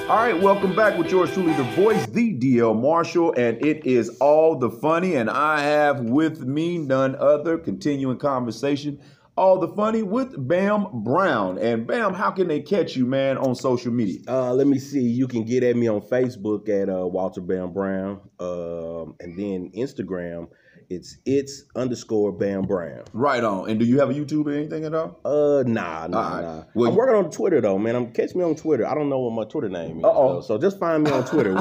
All right, welcome back with yours truly, the voice, the DL Marshall, and it is all the funny, and I have with me none other, continuing conversation, all the funny with Bam Brown. And Bam, how can they catch you, man, on social media? Let me see. You can get at me on Facebook at Walter Bam Brown, and then Instagram. It's _Bam Brown. Right on. And do you have a YouTube or anything at all? Nah. Well, I'm working on Twitter though, man. Catch me on Twitter. I don't know what my Twitter name is. So just find me on Twitter.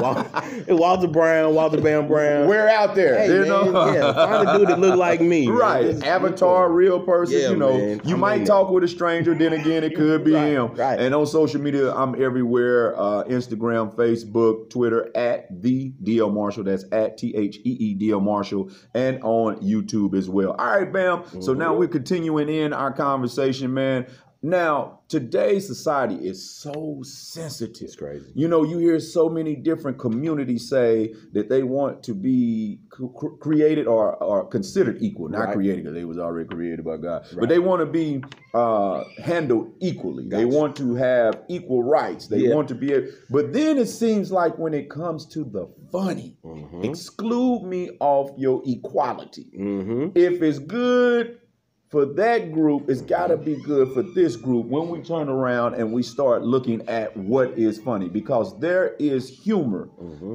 Walter Brown, Walter Bam Brown. We're out there. Hey, man, yeah, find a dude that look like me. Right. Man. Avatar, real person. Yeah, you know, man. you might talk with a stranger, then again, it could be him. Right. And on social media, I'm everywhere. Instagram, Facebook, Twitter, at the DL Marshall. That's at THEE DL Marshall. And on YouTube as well. All right, Bam. So now we're continuing in our conversation, man. Now, today's society is so sensitive. It's crazy. You know, you hear so many different communities say that they want to be created or considered equal. Not created, because they was already created by God. Right. But they want to be handled equally. Gotcha. They want to have equal rights. They want to be but then it seems like when it comes to the funny, exclude me off your equality. If it's good for that group, it's got to be good for this group when we turn around and we start looking at what is funny, because there is humor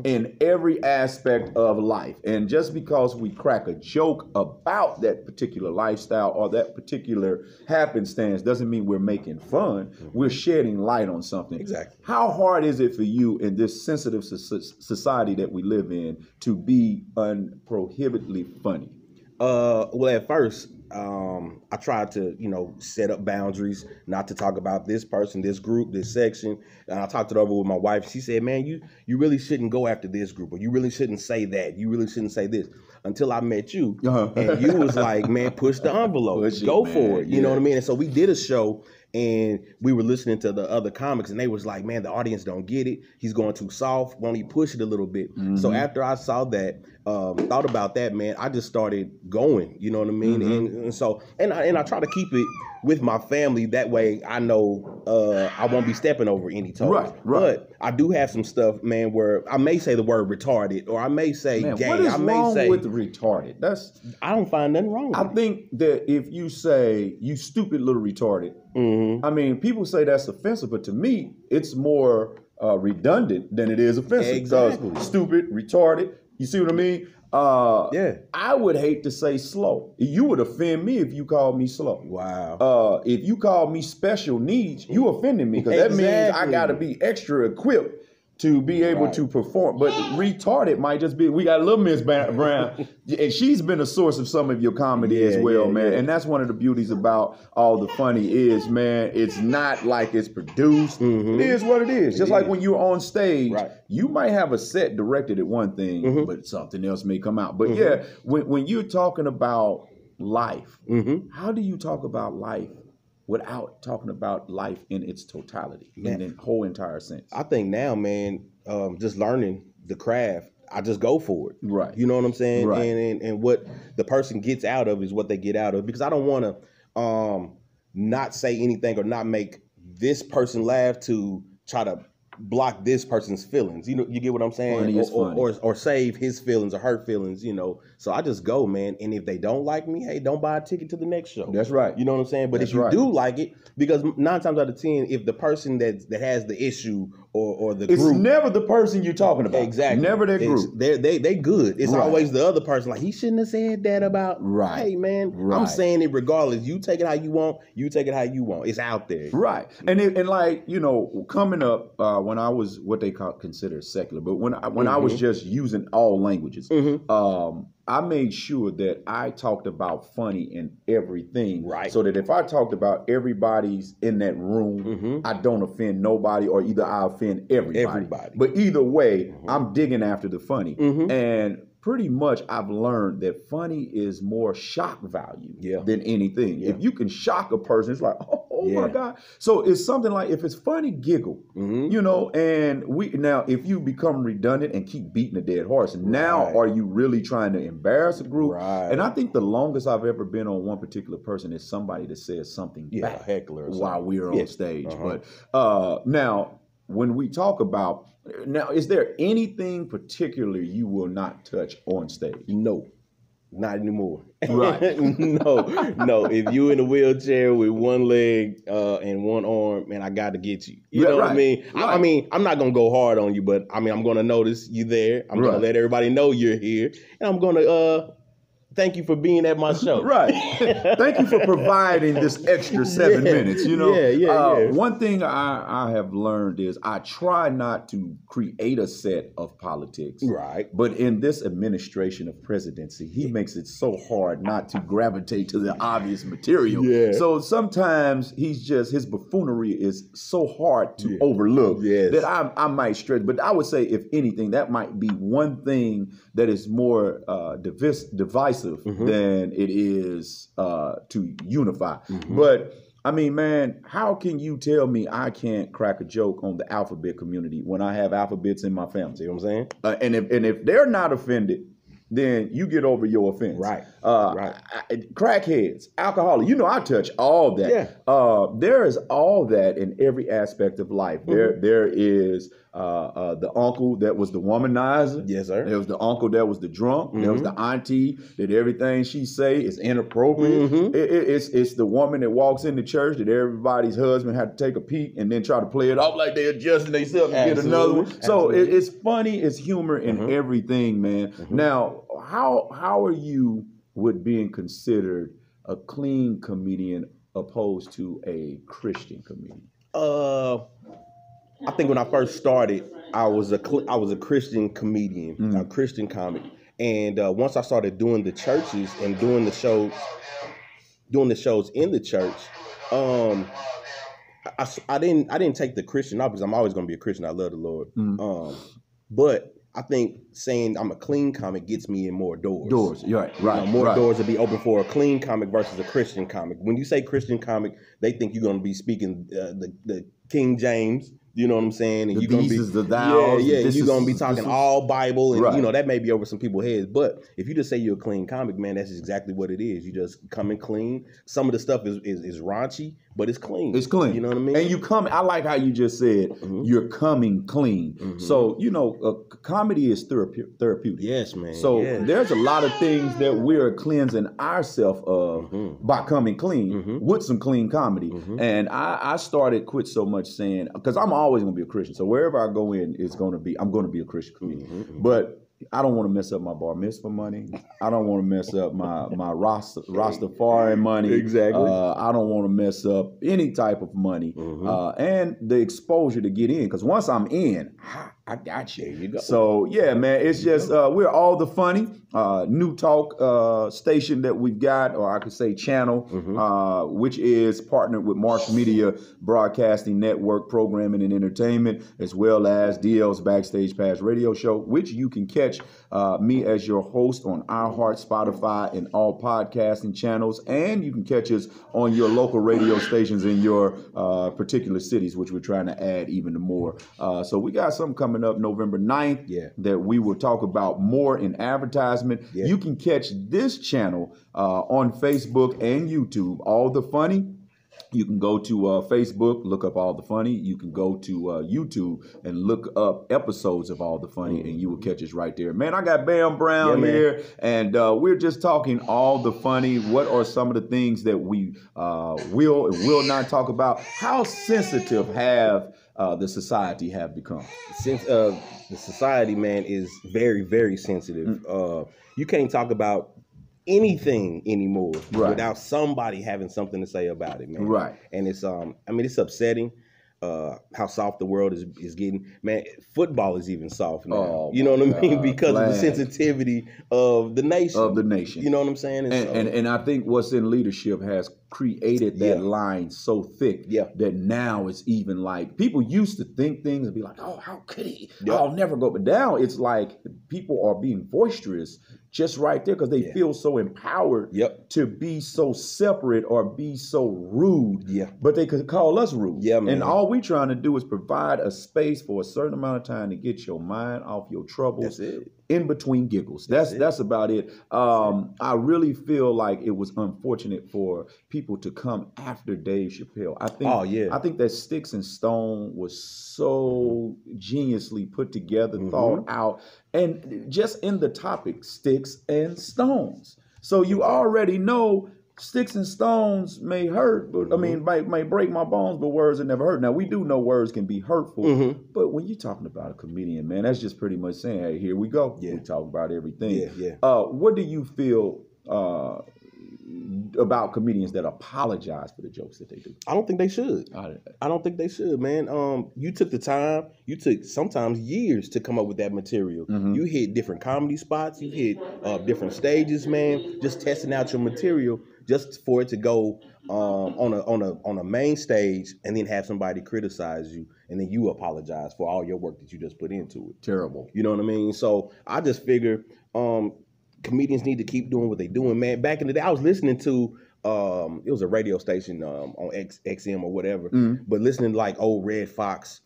in every aspect of life. And just because we crack a joke about that particular lifestyle or that particular happenstance doesn't mean we're making fun. We're shedding light on something. Exactly. How hard is it for you in this sensitive society that we live in to be unprohibitedly funny? Well, at first, I tried to, set up boundaries, not to talk about this person, this group, this section. And I talked it over with my wife. She said, man, you really shouldn't go after this group, or you really shouldn't say that. You really shouldn't say this. Until I met you. And you was like, man, push the envelope. Go for it. You know what I mean? And so we did a show, and we were listening to the other comics, and they was like, man, the audience don't get it. He's going too soft. Why don't he push it a little bit? So after I saw that, thought about that, man, I just started going, you know what I mean? And so I try to keep it with my family. That way I know I won't be stepping over any toes. Right. But I do have some stuff, man, where I may say the word retarded, or I may say gay. What is I may wrong say with retarded? I don't find nothing wrong with it. I think that if you say you stupid little retarded, I mean, people say that's offensive, but to me, it's more redundant than it is offensive. Exactly. Because stupid, retarded, you see what I mean? I would hate to say slow. You would offend me if you called me slow. Wow. If you called me special needs, you offended me, because that means I got to be extra equipped to be able to perform. But retarded might just be, we got a little Miss Brown, and she's been a source of some of your comedy as well, man. And that's one of the beauties about all the funny is, man, it's not like it's produced. It is what it is. Just like when you're on stage, you might have a set directed at one thing, but something else may come out. But when you're talking about life, how do you talk about life without talking about life in its totality, in the whole entire sense? I think now, man, just learning the craft, I just go for it. Right. You know what I'm saying? Right. And what the person gets out of is what they get out of. Because I don't want to not say anything or not make this person laugh to try to block this person's feelings. You know, you get what I'm saying? Or save his feelings or her feelings, So I just go, man. And if they don't like me, hey, don't buy a ticket to the next show. That's right. You know what I'm saying? But if you do like it, because 9 times out of 10, if the person that has the issue or the group, it's never the person you're talking about. Exactly. Never that group. They good. It's always the other person. Like, he shouldn't have said that about. Right. Hey, man, I'm saying it regardless. You take it how you want. You take it how you want. It's out there. Right. And like, coming up, when I was what they consider secular, but when I was just using all languages, I made sure that I talked about funny in everything. Right. So that if I talked about everybody's in that room, I don't offend nobody, or either I offend everybody. But either way, I'm digging after the funny. And pretty much I've learned that funny is more shock value than anything. If you can shock a person, it's like, oh my God. So it's something like, if it's funny, giggle, and now if you become redundant and keep beating a dead horse, now are you really trying to embarrass a group? And I think the longest I've ever been on one particular person is somebody that says something back heckler while we're on stage. But now, when we talk about now, is there anything particular you will not touch on stage? No. Not anymore. Right. No. If you in a wheelchair with one leg and one arm, man, I got to get you. You know what I mean? Right. I mean, I'm not going to go hard on you, but I mean, I'm going to notice you there. I'm going to let everybody know you're here. And I'm going to thank you for being at my show. Right. Thank you for providing this extra 7 minutes. You know, yeah. One thing I have learned is I try not to create a set of politics. Right. But in this administration of presidency, he makes it so hard not to gravitate to the obvious material. Yeah. So sometimes his buffoonery is so hard to overlook that I might stretch. But I would say, if anything, that might be one thing that is more divisive than it is to unify. But I mean, man, how can you tell me I can't crack a joke on the alphabet community when I have alphabets in my family? See what I'm saying? And if they're not offended, then you get over your offense. Right. Crackheads, alcoholics, I touch all that. Yeah. There is all that in every aspect of life. There is the uncle that was the womanizer. Yes, sir. There was the uncle that was the drunk. There was the auntie that everything she say is inappropriate. It's the woman that walks in the church that everybody's husband had to take a peek and then try to play it off like they're adjusting themselves and get another one. So it's funny, it's humor in everything, man. Now, how are you with being considered a clean comedian opposed to a Christian comedian? I think when I first started, I was a Christian comedian, a Christian comic, and once I started doing the churches and doing the shows in the church, I didn't take the Christian off because I'm always going to be a Christian. I love the Lord, but I think saying I'm a clean comic gets me in more doors. Right. More doors to be open for a clean comic versus a Christian comic. When you say Christian comic, they think you're going to be speaking the King James. You know what I'm saying? And you're going to be the thous. You're going to be talking all Bible, and that may be over some people's heads. But if you just say you're a clean comic, man, that's exactly what it is. You just coming clean. Some of the stuff is raunchy, but it's clean. It's clean. You know what I mean? And you come. I like how you just said you're coming clean. So comedy is therapeutic. Yes, man. So there's a lot of things that we're cleansing ourselves of by coming clean with some clean comedy. And I quit so much saying, because I'm always going to be a Christian. So wherever I go in, I'm going to be a Christian comedian. But I don't want to mess up my bar mitzvah money. I don't want to mess up my Rastafari money. Exactly. I don't want to mess up any type of money. And the exposure to get in. Because once I'm in, I got you. There you go. So, yeah, man, it's just, we're All the Funny, new talk station that we've got, or I could say channel, which is partnered with Marsh Media Broadcasting Network Programming and Entertainment, as well as DL's Backstage Pass radio show, which you can catch me as your host on iHeart, Spotify, and all podcasting channels. And you can catch us on your local radio stations in your particular cities, which we're trying to add even more. So we got something coming up November 9th that we will talk about more in advertisement. You can catch this channel on Facebook and YouTube, All the Funny. You can go to Facebook, look up All the Funny. You can go to YouTube and look up episodes of All the Funny, and you will catch us right there. Man, I got Bam Brown here, and we're just talking All the Funny. What are some of the things that we will and will not talk about? How sensitive have the society have become? Since the society, man, is very, very sensitive. You can't talk about anything anymore without somebody having something to say about it, man. Right. And it's it's upsetting how soft the world is getting. Man, football is even soft now. Oh, you know what I mean? Because of the sensitivity of the nation. You know what I'm saying? And I think what's in leadership has created that line so thick that now it's even like people used to think things and be like, oh, how could he? I'll never go. But now it's like people are being boisterous just right there because they feel so empowered to be so separate or be so rude. But they could call us rude. Yeah, man. And all we trying to do is provide a space for a certain amount of time to get your mind off your troubles. That's it. In between giggles. That's about it. I really feel like it was unfortunate for people to come after Dave Chappelle. I think that Sticks and Stone was so geniusly put together, thought out, and just in the topic, Sticks and Stones. So you already know sticks and stones may hurt, but I mean, might break my bones, but words are never hurt. Now, we do know words can be hurtful, but when you're talking about a comedian, man, that's just pretty much saying, hey, here we go. We talk about everything. What do you feel about comedians that apologize for the jokes that they do? I don't think they should. I don't think they should, man. You took the time. You took sometimes years to come up with that material. You hit different comedy spots. You hit different stages, man. Just testing out your material, just for it to go on a main stage, and then have somebody criticize you, and then you apologize for all your work that you just put into it. Terrible. You know what I mean? So I just figure comedians need to keep doing what they're doing, man. Back in the day, I was listening to it was a radio station on XM or whatever, but listening to like old Red Fox,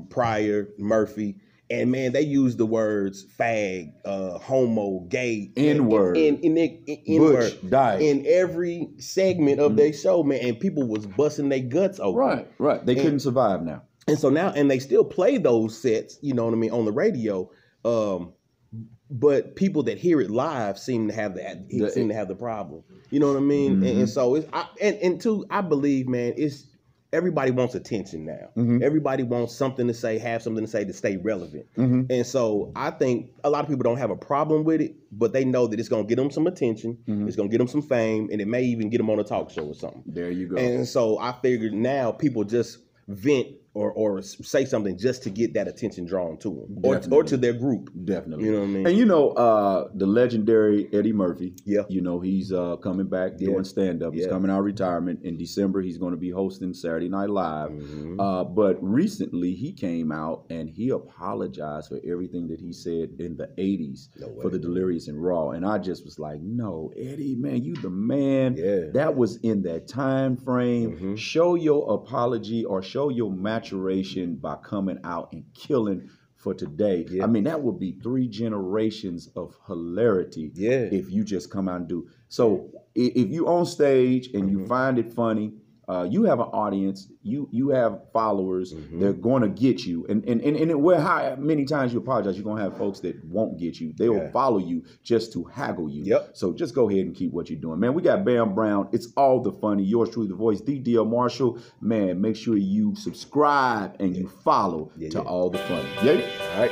Pryor Murphy, and man, they use the words fag, homo, gay, N-word, N-word, in every segment of their show, man, and people was busting their guts open. Right. They couldn't survive now. And so now, and they still play those sets, you know what I mean, on the radio. But people that hear it live seem to have the problem. You know what I mean? And so it's I believe, man, it's everybody wants attention now. Everybody wants something to say, have something to say to stay relevant. And so I think a lot of people don't have a problem with it, but they know that it's going to get them some attention, it's going to get them some fame, and it may even get them on a talk show or something. There you go. And so I figured now people just vent or say something just to get that attention drawn to them or to their group. Definitely. You know what I mean? And you know, the legendary Eddie Murphy, yeah, you know, he's coming back doing stand-up. He's coming out of retirement. In December, he's going to be hosting Saturday Night Live. But recently, he came out and he apologized for everything that he said in the 80s for the Delirious and Raw. And I just was like, no, Eddie, man, you the man. That was in that time frame. Show your apology or show your maturation by coming out and killing for today. I mean, that would be 3 generations of hilarity if you just come out and do. So if you on stage and you find it funny, you have an audience, you have followers, they're going to get you. And how many times you apologize, you're going to have folks that won't get you. They will follow you just to haggle you. So just go ahead and keep what you're doing. Man, we got Bam Brown. It's all the funny. Yours truly, the voice, the DL Marshall. Man, make sure you subscribe and you follow to all the funny. All right.